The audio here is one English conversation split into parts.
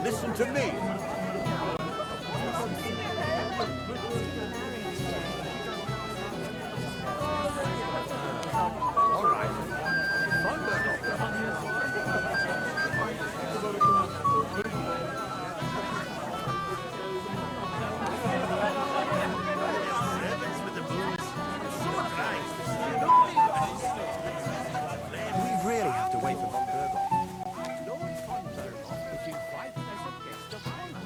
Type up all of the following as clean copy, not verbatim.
listen to me. All right. We really have to wait for Von Berghoff. Lord Von Berghoff was invited as a guest of honor.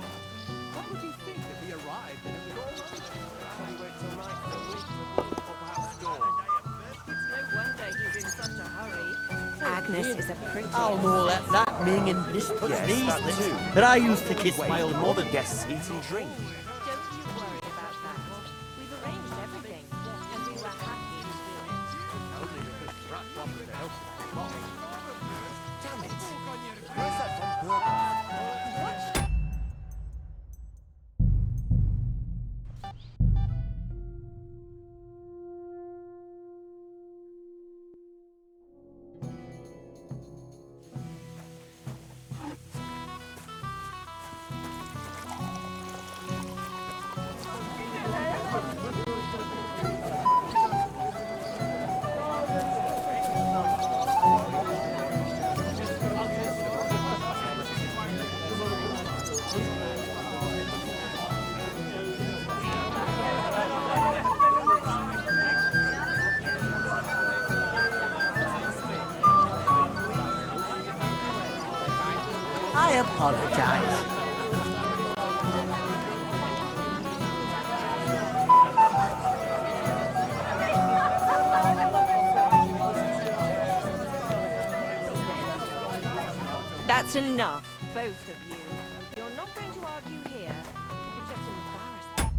What would you think if he arrived in a bit? Shall we wait till night for a week? Or perhaps dawn? It's no wonder he's in such a hurry. Agnes is a pretty... I'll know that minging biscuits Yes, these that things too. that I used to kiss Wait, my old more mother. than guests eat and drink. Don't you worry about that. We've arranged everything, and we were happy to do it. Only because Pratt wanted to help with the plot. Damn it. Where's that Von Berghoff? What? I apologize. That's enough, both of you. You're not going to argue here. You're just embarrassed.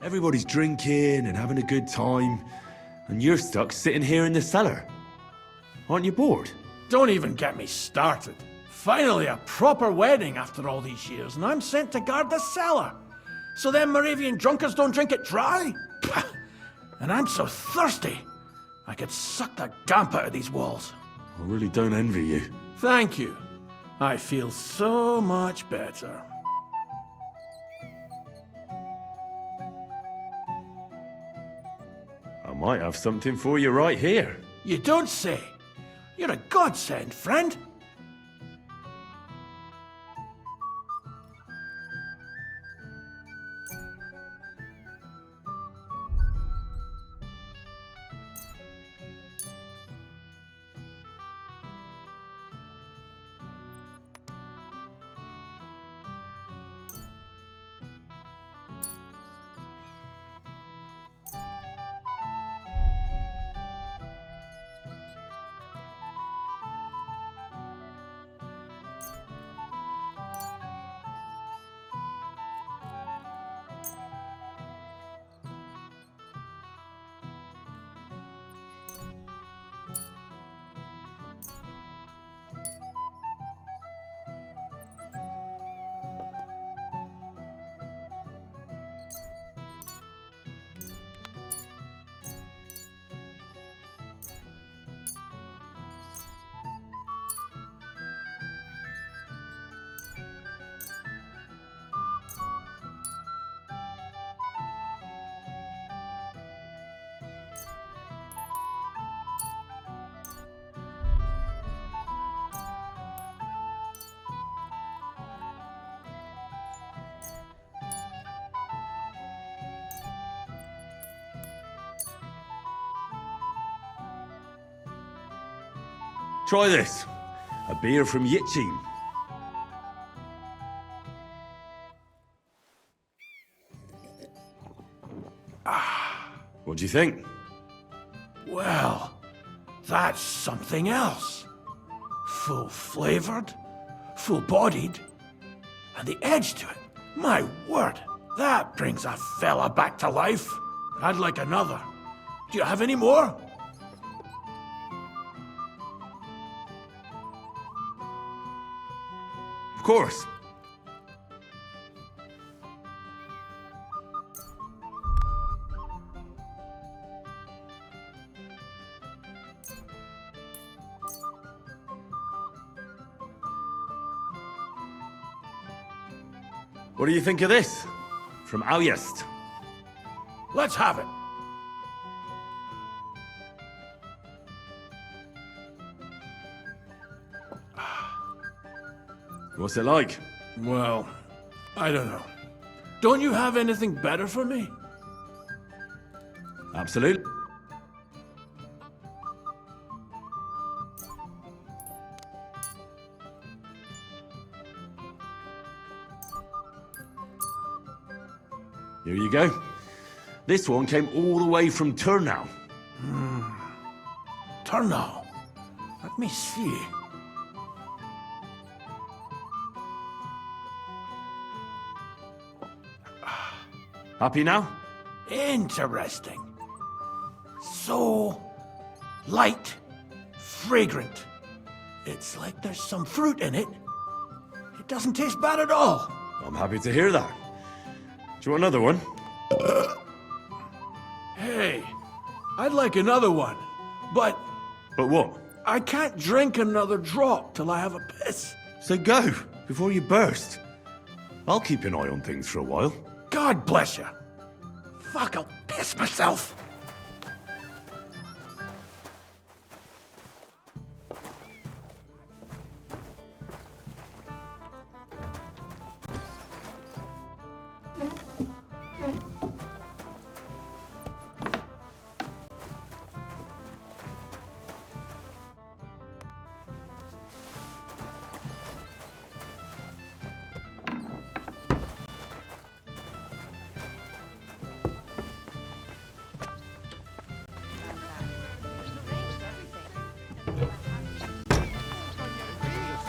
Everybody's drinking and having a good time, and you're stuck sitting here in the cellar. Aren't you bored? Don't even get me started. Finally, a proper wedding after all these years, and I'm sent to guard the cellar. So them Moravian drunkards don't drink it dry? Pah! And I'm so thirsty, I could suck the damp out of these walls. I really don't envy you. Thank you. I feel so much better. I might have something for you right here. You don't say. You're a godsend, friend. Try this. A beer from Yitchin. What do you think? Well, that's something else. Full-flavored, full-bodied, and the edge to it. My word, that brings a fella back to life. I'd like another. Do you have any more? Of course. What do you think of this? From Aljast. Let's have it. What's it like? Well, I don't know. Don't you have anything better for me? Absolutely. Here you go. This one came all the way from Turnau. Turnau. Let me see. Happy now? Interesting. So light, fragrant. It's like there's some fruit in it. It doesn't taste bad at all. I'm happy to hear that. Do you want another one? Hey, I'd like another one, but But what? I can't drink another drop till I have a piss. So go, before you burst. I'll keep an eye on things for a while. God bless you. Fuck, I'll piss myself.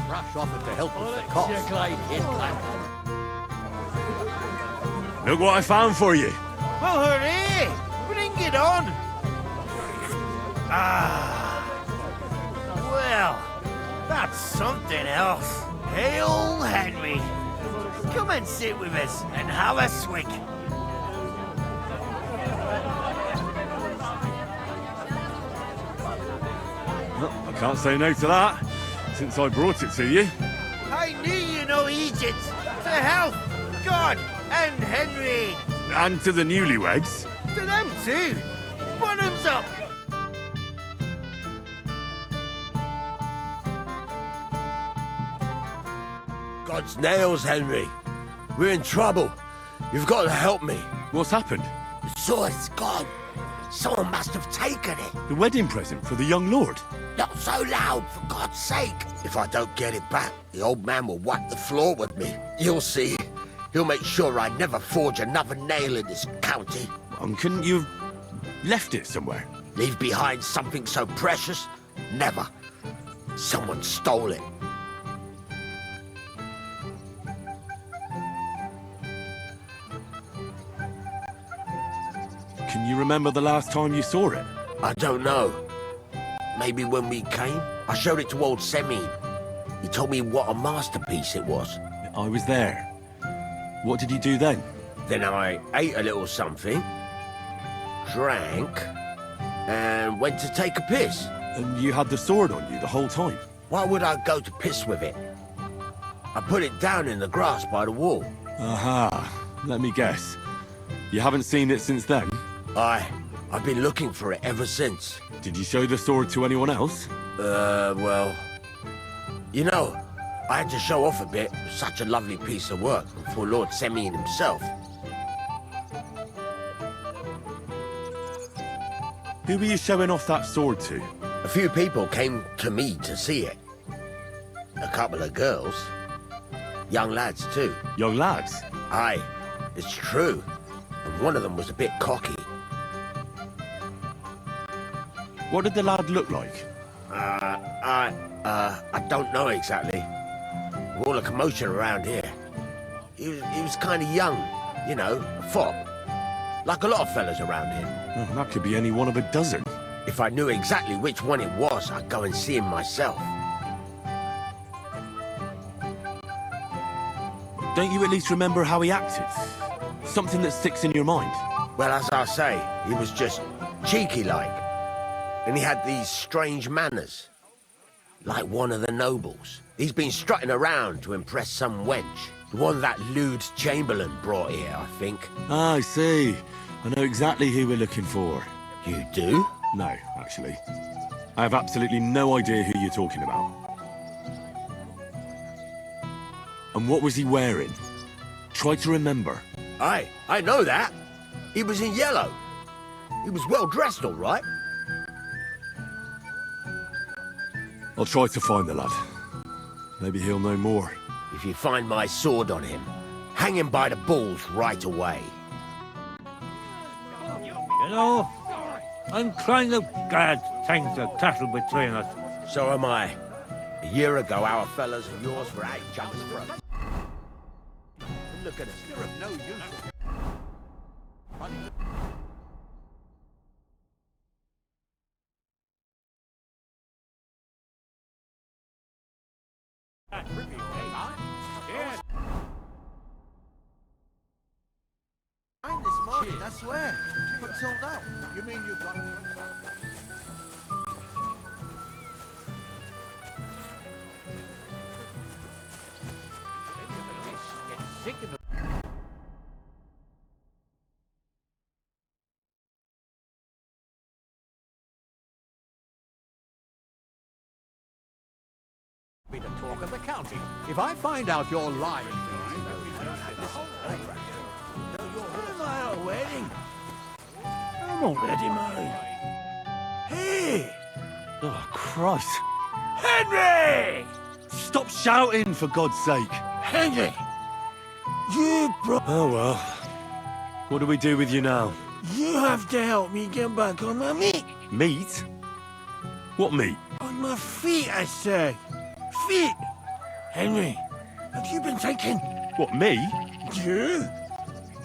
Rush offered to help with the cost. Look what I found for you. Well, hooray! Bring it on! Well, that's something else. Hail Henry! Come and sit with us and have a swig. Well, I can't say no to that, since I brought it to you. I knew you know Egypt. To health, God, and Henry. And to the newlyweds. To them too. Bottoms up. God's nails, Henry. We're in trouble. You've got to help me. What's happened? The sword's gone. Someone must have taken it. The wedding present for the young lord. Not so loud, for God's sake. If I don't get it back, the old man will wipe the floor with me. You'll see. He'll make sure I never forge another nail in this county. And couldn't you have left it somewhere? Leave behind something so precious? Never. Someone stole it. Can you remember the last time you saw it? I don't know. Maybe when we came? I showed it to old Semyon. He told me what a masterpiece it was. I was there. What did you do then? Then I ate a little something, drank, and went to take a piss. And you had the sword on you the whole time? Why would I go to piss with it? I put it down in the grass by the wall. Aha. Let me guess. You haven't seen it since then? I've been looking for it ever since. Did you show the sword to anyone else? Well... You know, I had to show off a bit. Such a lovely piece of work for Lord Semyon himself. Who were you showing off that sword to? A few people came to me to see it. A couple of girls. Young lads, too. Young lads? Aye, it's true. And one of them was a bit cocky. What did the lad look like? I don't know exactly. All the commotion around here. He was kind of young, you know, a fop. Like a lot of fellas around here. Oh, that could be any one of a dozen. If I knew exactly which one it was, I'd go and see him myself. Don't you at least remember how he acted? Something that sticks in your mind? Well, as I say, he was just cheeky-like. And he had these strange manners. Like one of the nobles. He's been strutting around to impress some wench. The one that lewd Chamberlain brought here, I think. Ah, I see. I know exactly who we're looking for. You do? No, actually. I have absolutely no idea who you're talking about. And what was he wearing? Try to remember. I know that. He was in yellow. He was well dressed, all right. I'll try to find the lad. Maybe he'll know more. If you find my sword on him, hang him by the balls right away. You know, I'm kind of glad things are settled between us. So am I. A year ago, our fellas and yours were out each other's throats. Look at us. You're of no use. This morning, I swear. But sold out. You mean you've got... Sick of it. Be the talk of the county. If I find out you're lying, Am I at a wedding? I'm already married. Hey! Oh, Christ. Henry! Stop shouting, for God's sake. Henry! You Oh, well. What do we do with you now? You have to help me get back on my feet. Meat? What meat? On my feet, I say. Feet! Henry, have you been thinking? What, me? You?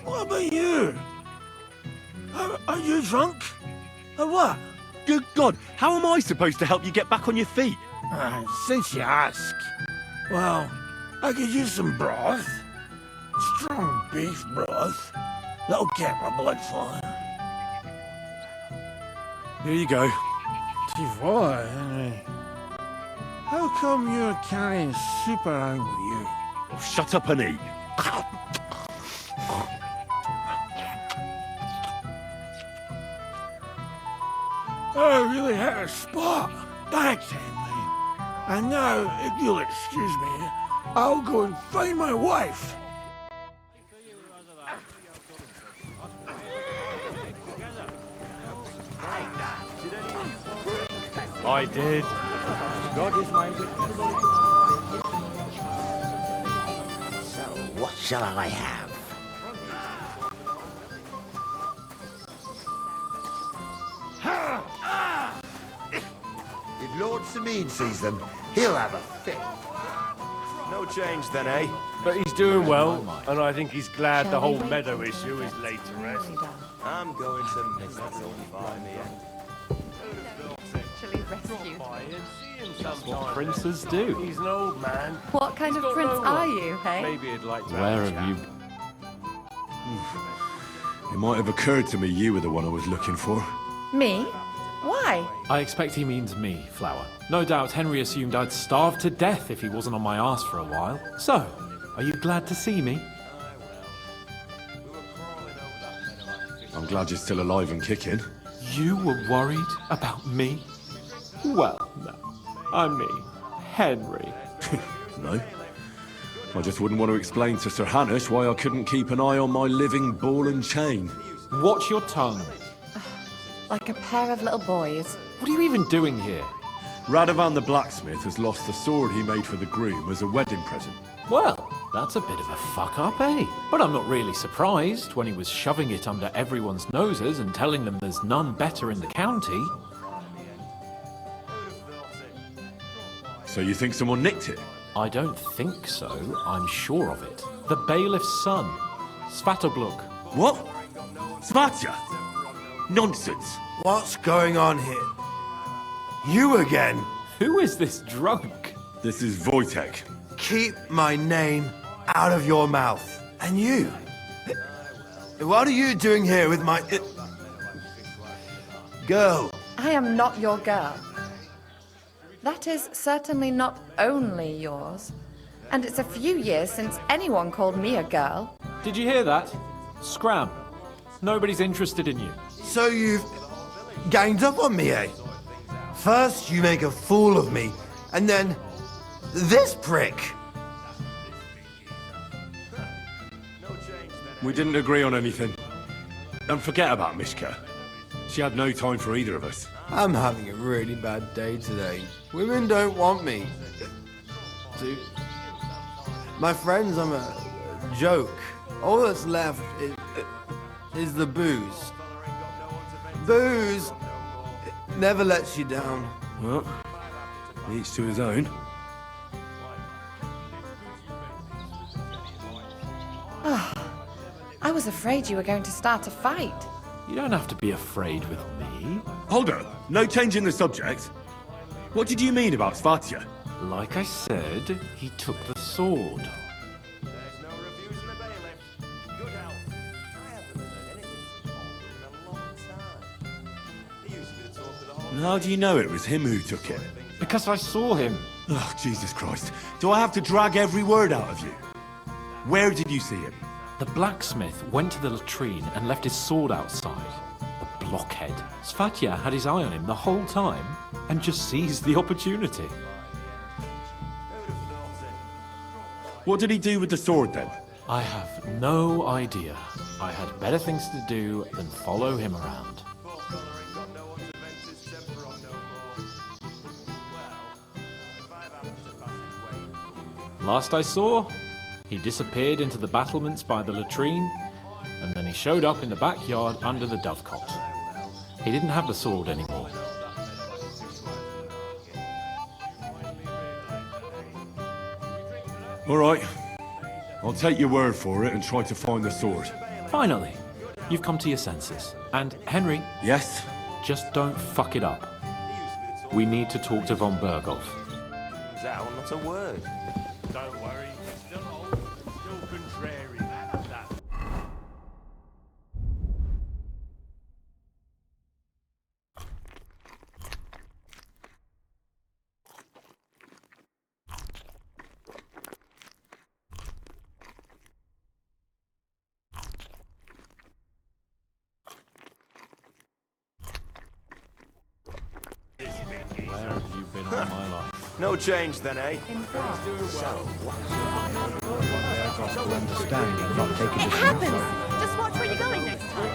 What about you? Are you drunk? Or what? Good God, how am I supposed to help you get back on your feet? Since you ask. Well, I could use some broth. Strong beef broth. That'll get my blood flowing. Here you go. T4, Henry. How come you're carrying soup around with you? Oh, shut up and eat. I really had a spot. Thanks, Henry. And now, if you'll excuse me, I'll go and find my wife. I did. God is my witness. So, what shall I have? If Lord Sameen sees them, he'll have a fit. No change then, eh? But he's doing well, and I think he's glad the whole meadow issue is laid to rest. I'm going to miss that by me, Actually rescued. That's what princes do. He's an old man. What kind of prince are you, hey? Maybe he'd like to Where have a have you... It might have occurred to me you were the one I was looking for. Me? Why? I expect he means me, Flower. No doubt Henry assumed I'd starve to death if he wasn't on my arse for a while. So, are you glad to see me? I'm glad you're still alive and kicking. You were worried about me? Well, no. I mean, Henry. No. I just wouldn't want to explain to Sir Hanush why I couldn't keep an eye on my living ball and chain. Watch your tongue. Like a pair of little boys. What are you even doing here? Radovan the blacksmith has lost the sword he made for the groom as a wedding present. Well, that's a bit of a fuck-up, eh? But I'm not really surprised when he was shoving it under everyone's noses and telling them there's none better in the county. So you think someone nicked it? I don't think so. I'm sure of it. The bailiff's son, Svatogluk. What? Svatya? Nonsense. What's going on here? You again? Who is this drunk? This is Wojtek. Keep my name out of your mouth. And you? What are you doing here with my... girl? I am not your girl. That is certainly not only yours. And it's a few years since anyone called me a girl. Did you hear that? Scram. Nobody's interested in you. So you've ganged up on me, eh? First you make a fool of me, and then this prick. We didn't agree on anything. And forget about Mishka. She had no time for either of us. I'm having a really bad day today. Women don't want me. My friends, I'm a joke. All that's left is the booze. Booze never lets you down. Well, each to his own. I was afraid you were going to start a fight. You don't have to be afraid with me. Hold on, no change in the subject. What did you mean about Svatya? Like I said, he took the sword. There's no refusing the bailiff. Good health. I haven't heard anything from Holden in a long time. He used to be the talk of the whole... And how do you know it was him who took it? Because I saw him. Oh, Jesus Christ. Do I have to drag every word out of you? Where did you see him? The blacksmith went to the latrine and left his sword outside. The blockhead. Svatya had his eye on him the whole time and just seized the opportunity. What did he do with the sword then? I have no idea. I had better things to do than follow him around. Last I saw, he disappeared into the battlements by the latrine, and then he showed up in the backyard under the dovecot. He didn't have the sword anymore. All right. I'll take your word for it and try to find the sword. Finally, you've come to your senses. And Henry, Yes? just don't fuck it up. We need to talk to von Berghoff. Zao, not a word. Don't worry, he's still old, still contrary. That. Where have you been all my life? No change then, eh? It happens! Just watch where you're going next time.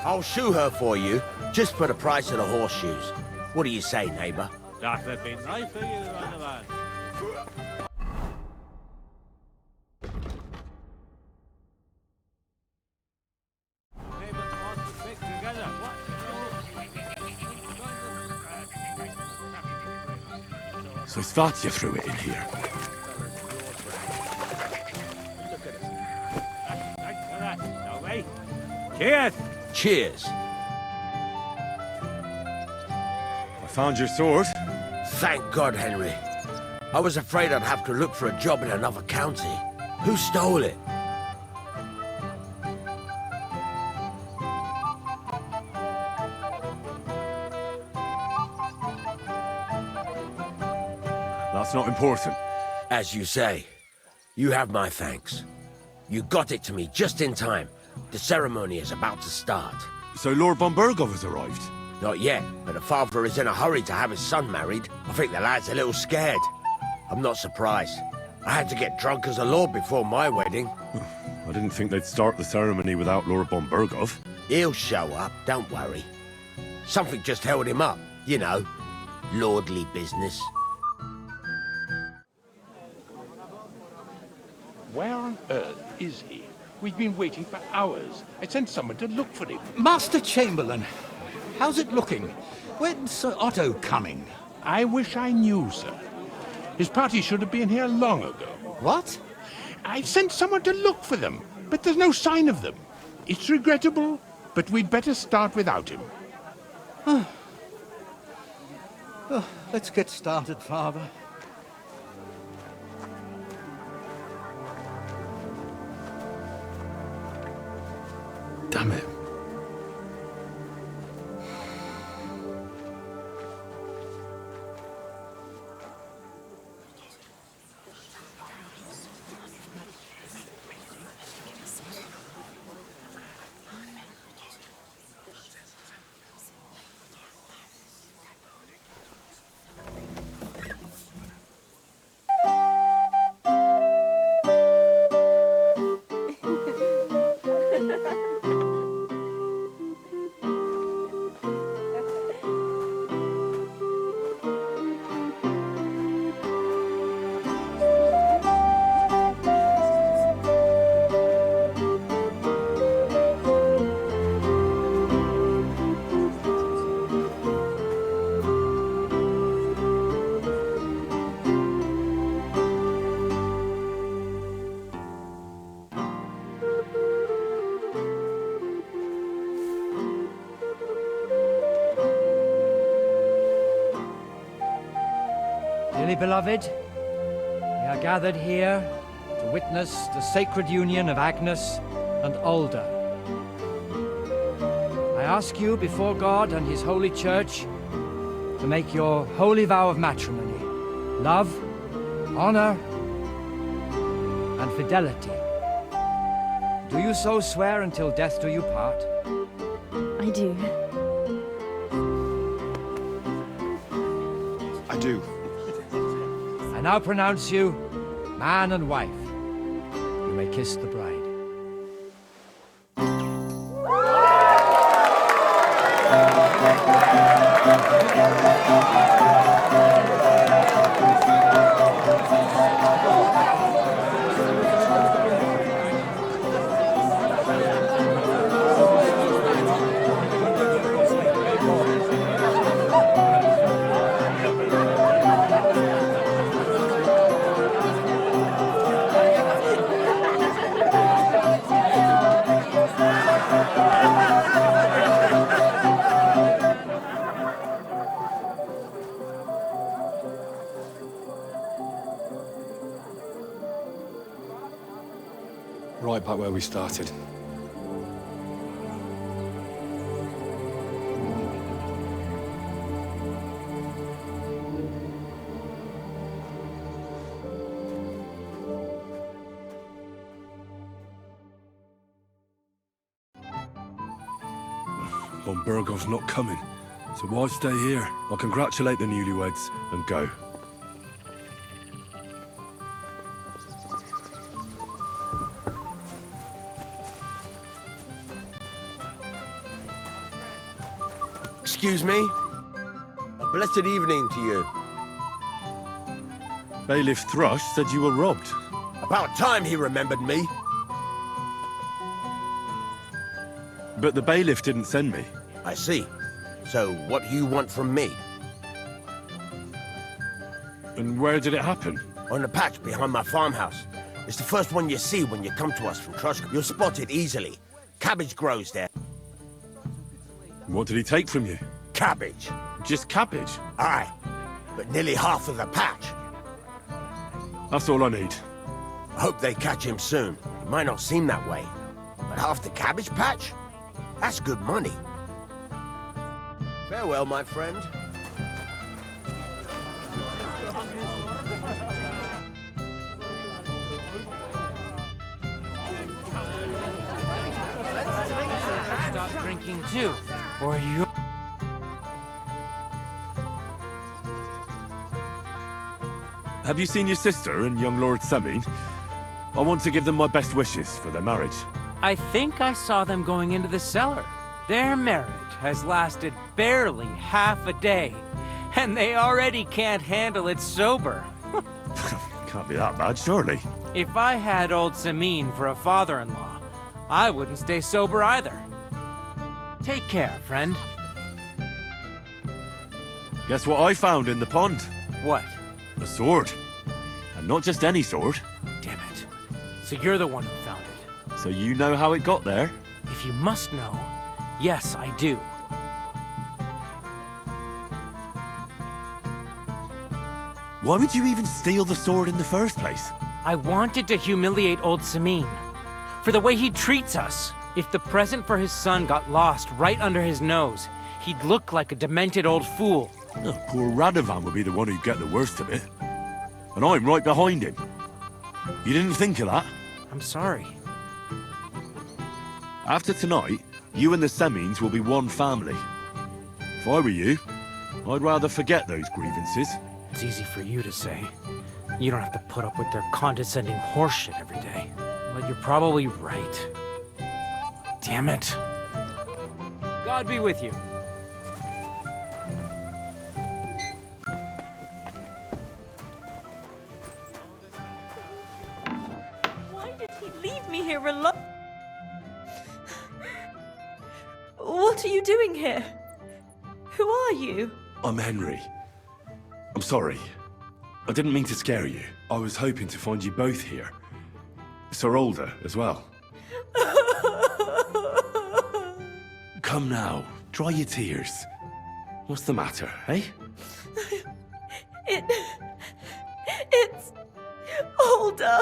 I'll shoe her for you, just for the price of the horseshoes. What do you say, neighbour? That would be nice for you to run around. So Svatya threw it in here. Cheers! Cheers. I found your sword. Thank God, Henry. I was afraid I'd have to look for a job in another county. Who stole it? That's not important. As you say, you have my thanks. You got it to me just in time. The ceremony is about to start. So Lord von Berghoff has arrived? Not yet, but the father is in a hurry to have his son married. I think the lad's a little scared. I'm not surprised. I had to get drunk as a lord before my wedding. I didn't think they'd start the ceremony without Lord von Berghoff. He'll show up, don't worry. Something just held him up, you know. Lordly business. Where on earth is he? We've been waiting for hours. I sent someone to look for him. Master Chamberlain, how's it looking? When's Sir Otto coming? I wish I knew, sir. His party should have been here long ago. What? I sent someone to look for them, but there's no sign of them. It's regrettable, but we'd better start without him. Let's get started, Father. Damn it. Dearly beloved, we are gathered here to witness the sacred union of Agnes and Alda. I ask you before God and His holy church to make your holy vow of matrimony, love, honor, and fidelity. Do you so swear until death do you part? I do. I do. I now pronounce you man and wife. You may kiss the bride. Right back where we started. Von Burgov's not coming, so why stay here? I'll congratulate the newlyweds and go. Excuse me? A blessed evening to you. Bailiff Thrush said you were robbed. About time he remembered me. But the bailiff didn't send me. I see. So what do you want from me? And where did it happen? On the patch behind my farmhouse. It's the first one you see when you come to us from Trusk. You'll spot it easily. Cabbage grows there. What did he take from you? Cabbage. Just cabbage? Aye, but nearly half of the patch. That's all I need. I hope they catch him soon. It might not seem that way, but half the cabbage patch? That's good money. Farewell, my friend. Stop drinking too, or you... Have you seen your sister and young Lord Semin? I want to give them my best wishes for their marriage. I think I saw them going into the cellar. Their marriage has lasted barely half a day, and they already can't handle it sober. Can't be that bad, surely. If I had old Samin for a father-in-law, I wouldn't stay sober either. Take care, friend. Guess what I found in the pond? What? A sword. And not just any sword. Damn it. So you're the one who found it. So you know how it got there? If you must know, Yes, I do. Why would you even steal the sword in the first place? I wanted to humiliate old Samin. For the way he treats us. If the present for his son got lost right under his nose, he'd look like a demented old fool. Oh, poor Radovan would be the one who'd get the worst of it. And I'm right behind him. You didn't think of that? I'm sorry. After tonight, you and the Semines will be one family. If I were you, I'd rather forget those grievances. It's easy for you to say. You don't have to put up with their condescending horseshit every day. But you're probably right. Damn it. God be with you. Why did he leave me here alone? What are you doing here? Who are you? I'm Henry. I'm sorry. I didn't mean to scare you. I was hoping to find you both here. Sir Older as well. Come now, dry your tears. What's the matter, eh? It's Older.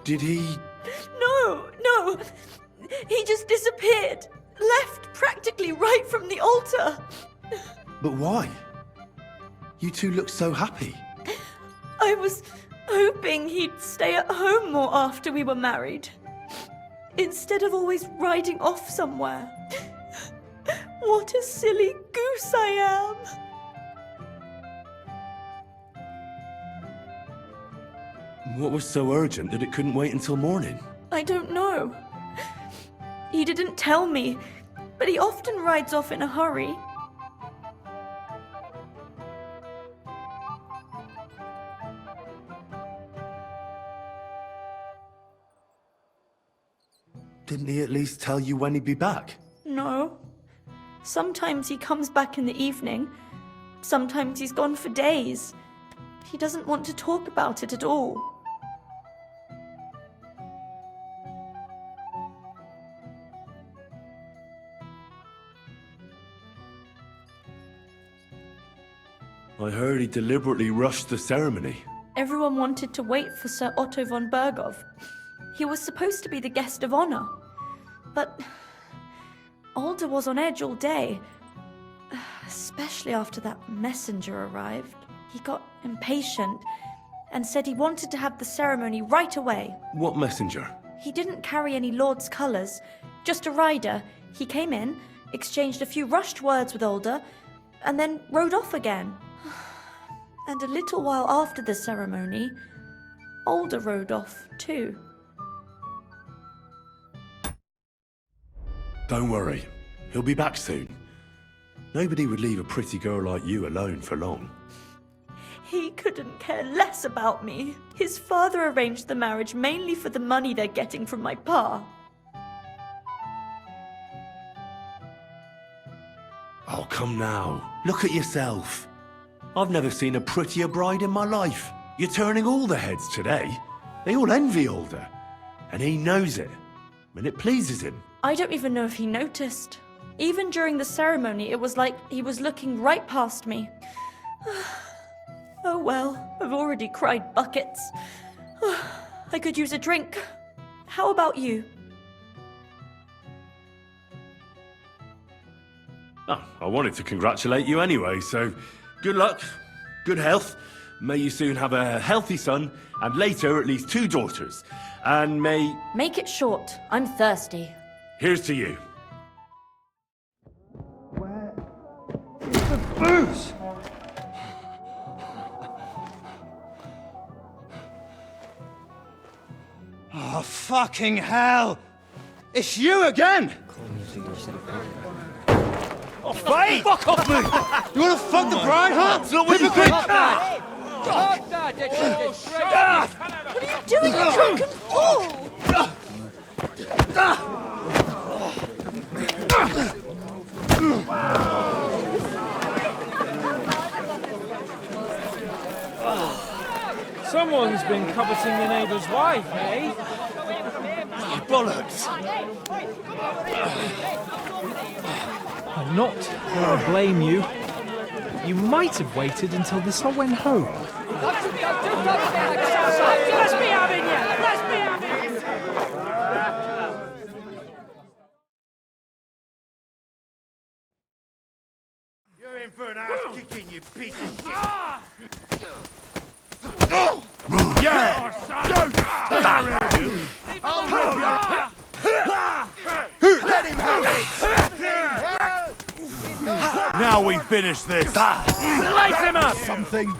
Did he... No. He just disappeared. Left practically right from the altar. But why? You two look so happy. I was hoping he'd stay at home more after we were married. Instead of always riding off somewhere. What a silly goose I am. What was so urgent that it couldn't wait until morning? I don't know. He didn't tell me, but he often rides off in a hurry. Didn't he at least tell you when he'd be back? No. Sometimes he comes back in the evening. Sometimes he's gone for days. He doesn't want to talk about it at all. I heard he deliberately rushed the ceremony. Everyone wanted to wait for Sir Otto von Bergov. He was supposed to be the guest of honor. But Alder was on edge all day. Especially after that messenger arrived. He got impatient and said he wanted to have the ceremony right away. What messenger? He didn't carry any lord's colours, just a rider. He came in, exchanged a few rushed words with Alder, and then rode off again. And a little while after the ceremony, Alder rode off too. Don't worry, he'll be back soon. Nobody would leave a pretty girl like you alone for long. He couldn't care less about me. His father arranged the marriage mainly for the money they're getting from my pa. Oh, come now. Look at yourself. I've never seen a prettier bride in my life. You're turning all the heads today. They all envy Alder. And he knows it. And it pleases him. I don't even know if he noticed. Even during the ceremony, it was like he was looking right past me. Oh well, I've already cried buckets. I could use a drink. How about you? Oh, I wanted to congratulate you anyway, so good luck, good health. May you soon have a healthy son, and later at least 2 daughters. And may... Make it short. I'm thirsty. Here's to you. Booze! Oh, fucking hell! It's you again! Oh, fight! Fuck off me! You wanna fuck the bride, huh? Hypocrite! What are you doing, you drunken fool? Someone's been coveting the neighbor's wife, eh? bollocks! I'm not going to blame you. You might have waited until this all went home. Let's be having you! Let's be having you! You're in for an ass kicking, you piece of shit. Let him have it! Now we finish this. Slice him up! Something.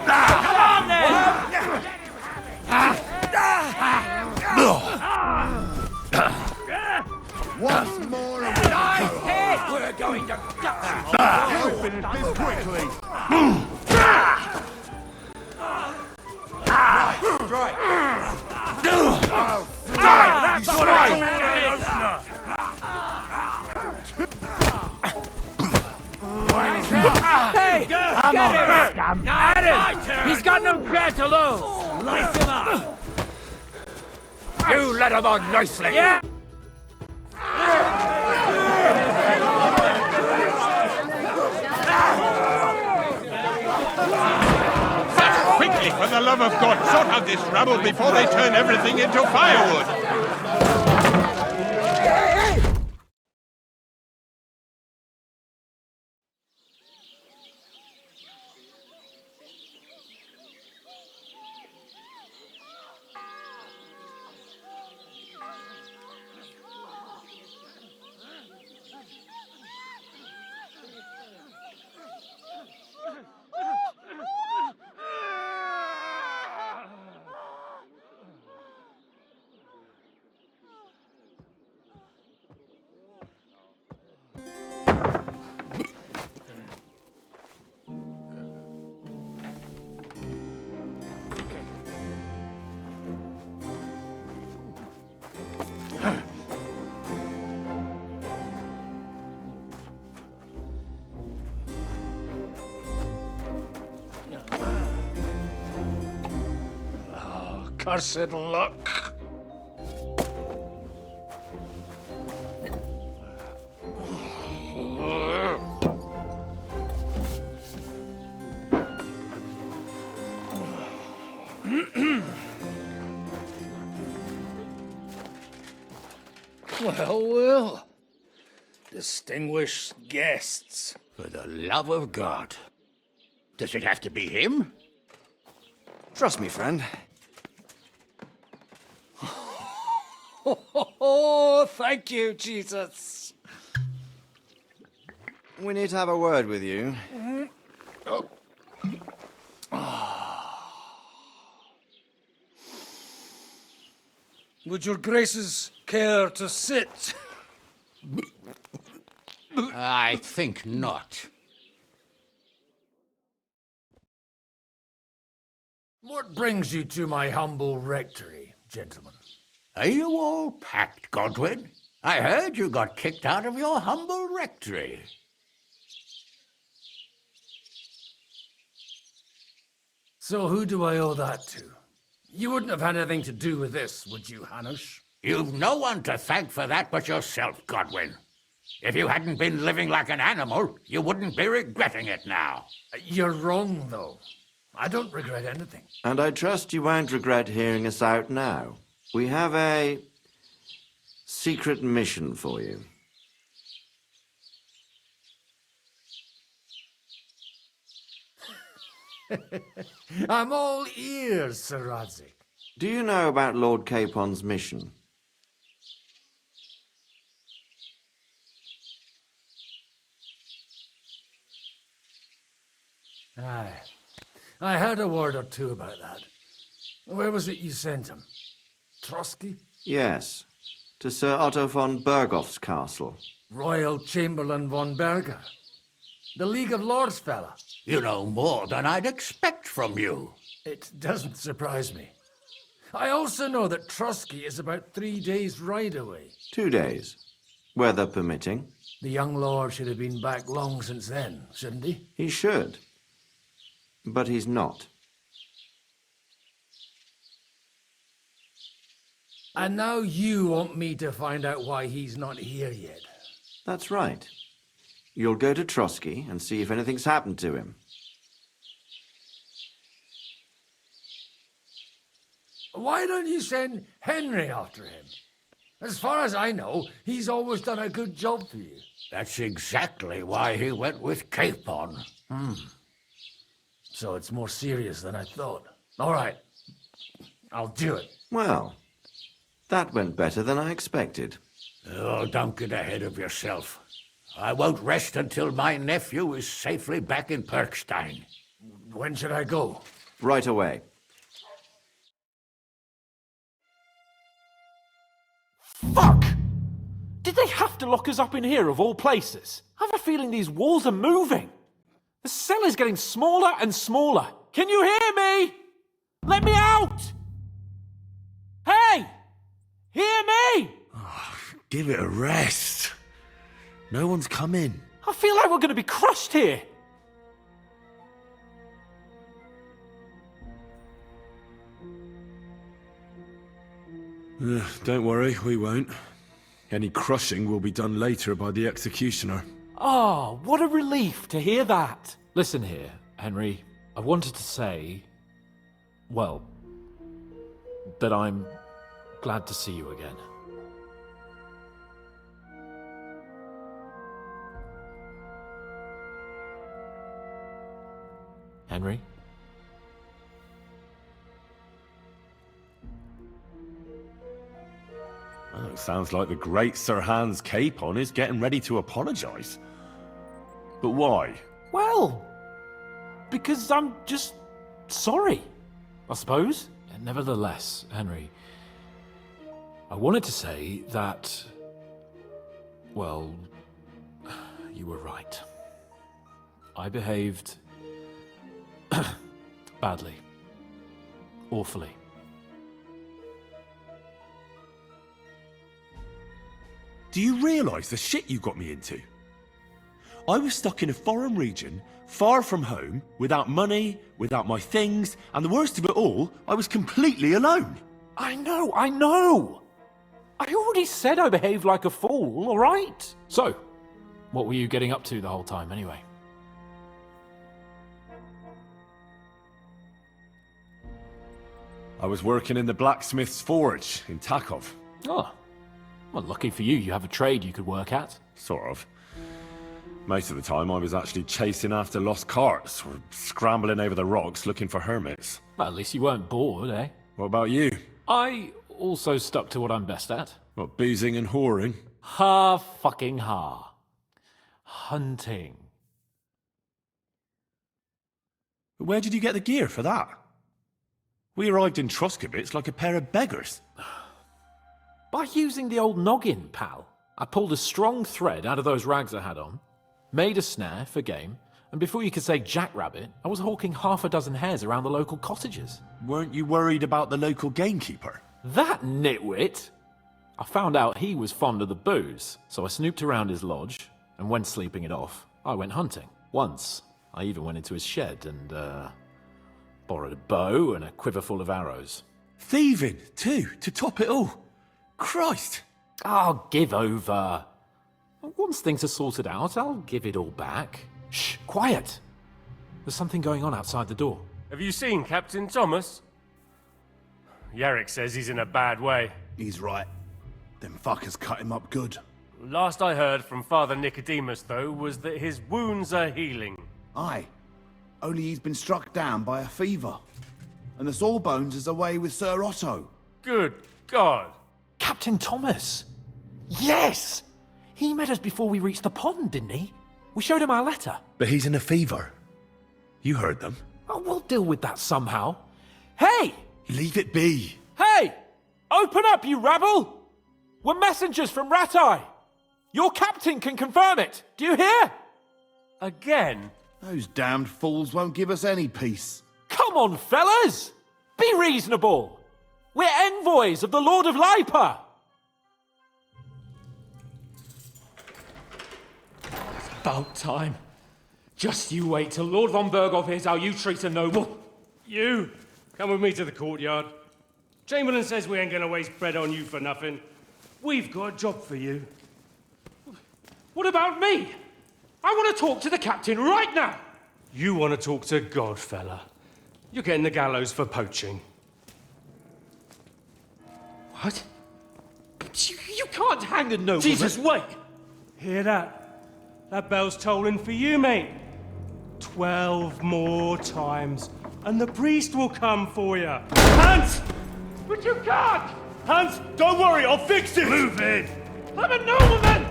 Come on then! Once more and Nice hit! We're going to... We'll finish this quickly. That's all right! Hey! Get him! At him! He's got no care to lose! Slice him up! You let him on nicely. Yeah! Quickly, for the love of God, sort out this rabble before they turn everything into firewood! Cursed luck. Well. Distinguished guests. For the love of God. Does it have to be him? Trust me, friend. Oh, thank you, Jesus. We need to have a word with you. Would your graces care to sit? I think not. What brings you to my humble rectory, gentlemen? Are you all packed, Godwin? I heard you got kicked out of your humble rectory. So who do I owe that to? You wouldn't have had anything to do with this, would you, Hanush? You've no one to thank for that but yourself, Godwin. If you hadn't been living like an animal, you wouldn't be regretting it now. You're wrong, though. I don't regret anything. And I trust you won't regret hearing us out now. We have a secret mission for you. I'm all ears, Sir Radzik. Do you know about Lord Capon's mission? Aye. I heard a word or two about that. Where was it you sent him? Trotsky? Yes, to Sir Otto von Bergoff's castle. Royal Chamberlain von Berger. The League of Lords fella. You know more than I'd expect from you. It doesn't surprise me. I also know that Trotsky is about 3 days' ride away. 2 days, weather permitting. The young lord should have been back long since then, shouldn't he? He should. But he's not. And now you want me to find out why he's not here yet? That's right. You'll go to Trotsky and see if anything's happened to him. Why don't you send Henry after him? As far as I know, he's always done a good job for you. That's exactly why he went with Capon. So it's more serious than I thought. All right. I'll do it. Well, that went better than I expected. Oh, don't get ahead of yourself. I won't rest until my nephew is safely back in Perkstein. When should I go? Right away. Fuck! Did they have to lock us up in here of all places? I have a feeling these walls are moving. The cell is getting smaller and smaller. Can you hear me? Let me out! Hey! Hear me! Give it a rest. No one's come in. I feel like we're going to be crushed here. Don't worry, we won't. Any crushing will be done later by the executioner. Oh, what a relief to hear that. Listen here, Henry. I wanted to say, well, that I'm glad to see you again. Henry? Oh, it sounds like the great Sir Hans Capon is getting ready to apologise. But why? Well, because I'm just sorry, I suppose. And nevertheless, Henry, I wanted to say that, well, you were right. I behaved badly. Awfully. Do you realise the shit you got me into? I was stuck in a foreign region, far from home, without money, without my things, and the worst of it all, I was completely alone. I know! I already said I behaved like a fool, all right? So, what were you getting up to the whole time, anyway? I was working in the blacksmith's forge in Takov. Oh, well, lucky for you, you have a trade you could work at. Sort of. Most of the time I was actually chasing after lost carts, or scrambling over the rocks looking for hermits. Well, at least you weren't bored, eh? What about you? I also stuck to what I'm best at. What, boozing and whoring? Fucking hunting. But where did you get the gear for that? We arrived in Troskowitz like a pair of beggars. By using the old noggin, pal. I pulled a strong thread out of those rags I had on, made a snare for game, and before you could say jackrabbit, I was hawking half a dozen hares around the local cottages. Weren't you worried about the local gamekeeper? That nitwit! I found out he was fond of the booze, so I snooped around his lodge, and when sleeping it off, I went hunting. Once, I even went into his shed and, borrowed a bow and a quiver full of arrows. Thieving, too, to top it all. Christ! Oh, give over. Once things are sorted out, I'll give it all back. Shh, quiet! There's something going on outside the door. Have you seen Captain Thomas? Yarrick says he's in a bad way. He's right. Them fuckers cut him up good. Last I heard from Father Nicodemus, though, was that his wounds are healing. Aye. Only he's been struck down by a fever. And the Sawbones is away with Sir Otto. Good God. Captain Thomas! Yes! He met us before we reached the pond, didn't he? We showed him our letter. But he's in a fever. You heard them. Oh, we'll deal with that somehow. Hey! Leave it be. Hey! Open up, you rabble! We're messengers from Ratai. Your captain can confirm it. Do you hear? Again? Those damned fools won't give us any peace. Come on, fellas! Be reasonable! We're envoys of the Lord of Lipa! It's about time. Just you wait till Lord von Berghoff hears how you treat a noble. You! Come with me to the courtyard. Chamberlain says we ain't gonna waste bread on you for nothing. We've got a job for you. What about me? I want to talk to the captain right now. You want to talk to God, fella. You're getting the gallows for poaching. What? You can't hang a nobleman. Jesus, wait! Hear that? That bell's tolling for you, mate. 12 more times, and the priest will come for you. Hans! But you can't! Hans, don't worry, I'll fix it! Move it! I'm a nobleman!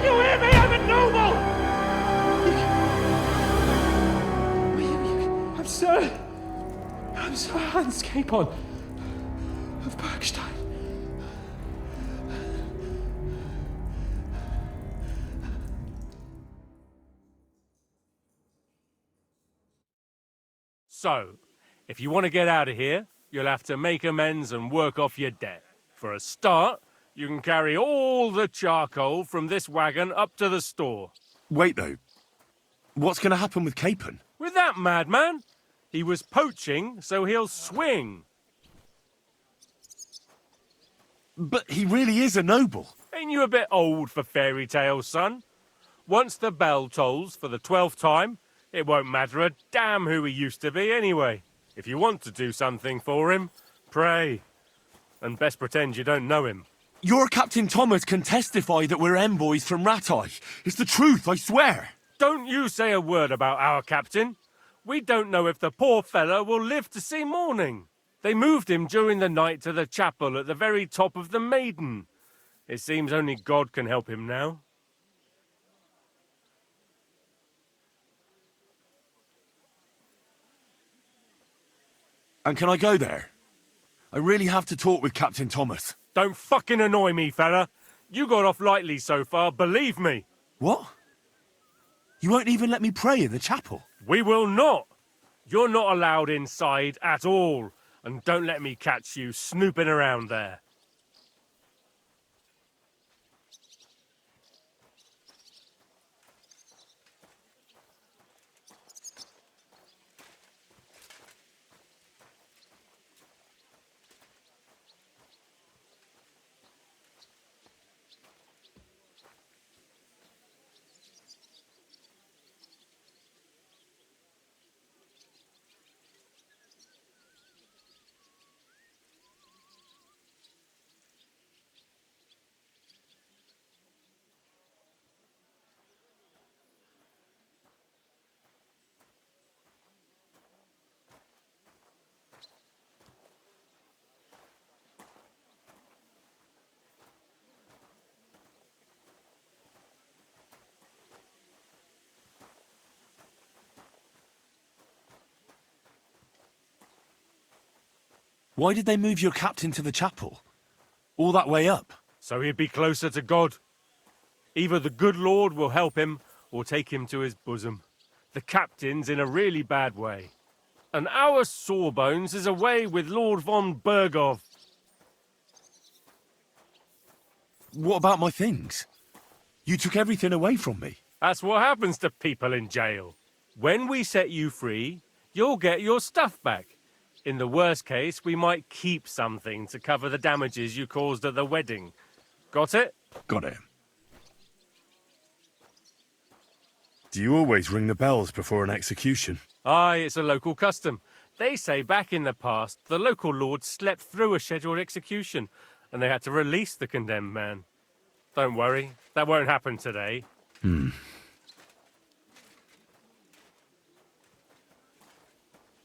You hear me? I'm a noble! I'm Sir Hans Capon of Bergstein. So, if you want to get out of here, you'll have to make amends and work off your debt. For a start, you can carry all the charcoal from this wagon up to the store. Wait, though. What's going to happen with Capon? With that madman? He was poaching, so he'll swing. But he really is a noble. Ain't you a bit old for fairy tales, son? Once the bell tolls for the 12th time, it won't matter a damn who he used to be anyway. If you want to do something for him, pray. And best pretend you don't know him. Your Captain Thomas can testify that we're envoys from Rattay. It's the truth, I swear. Don't you say a word about our captain. We don't know if the poor fellow will live to see morning. They moved him during the night to the chapel at the very top of the Maiden. It seems only God can help him now. And can I go there? I really have to talk with Captain Thomas. Don't fucking annoy me, fella. You got off lightly so far, believe me. What? You won't even let me pray in the chapel? We will not. You're not allowed inside at all. And don't let me catch you snooping around there. Why did they move your captain to the chapel? All that way up? So he'd be closer to God. Either the good Lord will help him, or take him to his bosom. The captain's in a really bad way. And our Sawbones is away with Lord von Bergov. What about my things? You took everything away from me. That's what happens to people in jail. When we set you free, you'll get your stuff back. In the worst case, we might keep something to cover the damages you caused at the wedding. Got it? Got it. Do you always ring the bells before an execution? Aye, it's a local custom. They say back in the past, the local lord slept through a scheduled execution, and they had to release the condemned man. Don't worry, that won't happen today.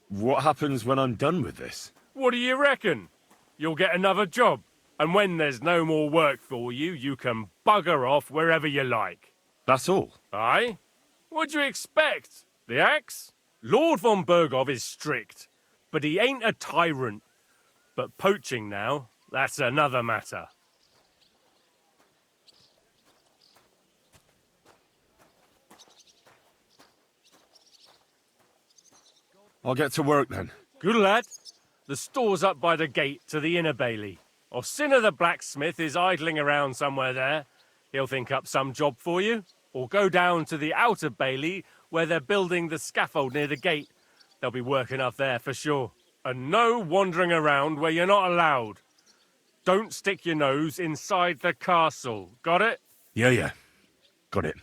What happens when I'm done with this? What do you reckon? You'll get another job, and when there's no more work for you, you can bugger off wherever you like. That's all? Aye? What'd you expect? The axe? Lord von Bergov is strict, but he ain't a tyrant. But poaching now, that's another matter. I'll get to work then. Good lad. The store's up by the gate to the inner bailey. Orsina the blacksmith is idling around somewhere there. He'll think up some job for you. Or go down to the outer bailey where they're building the scaffold near the gate. They'll be working up there for sure. And no wandering around where you're not allowed. Don't stick your nose inside the castle. Got it? Yeah. Got it.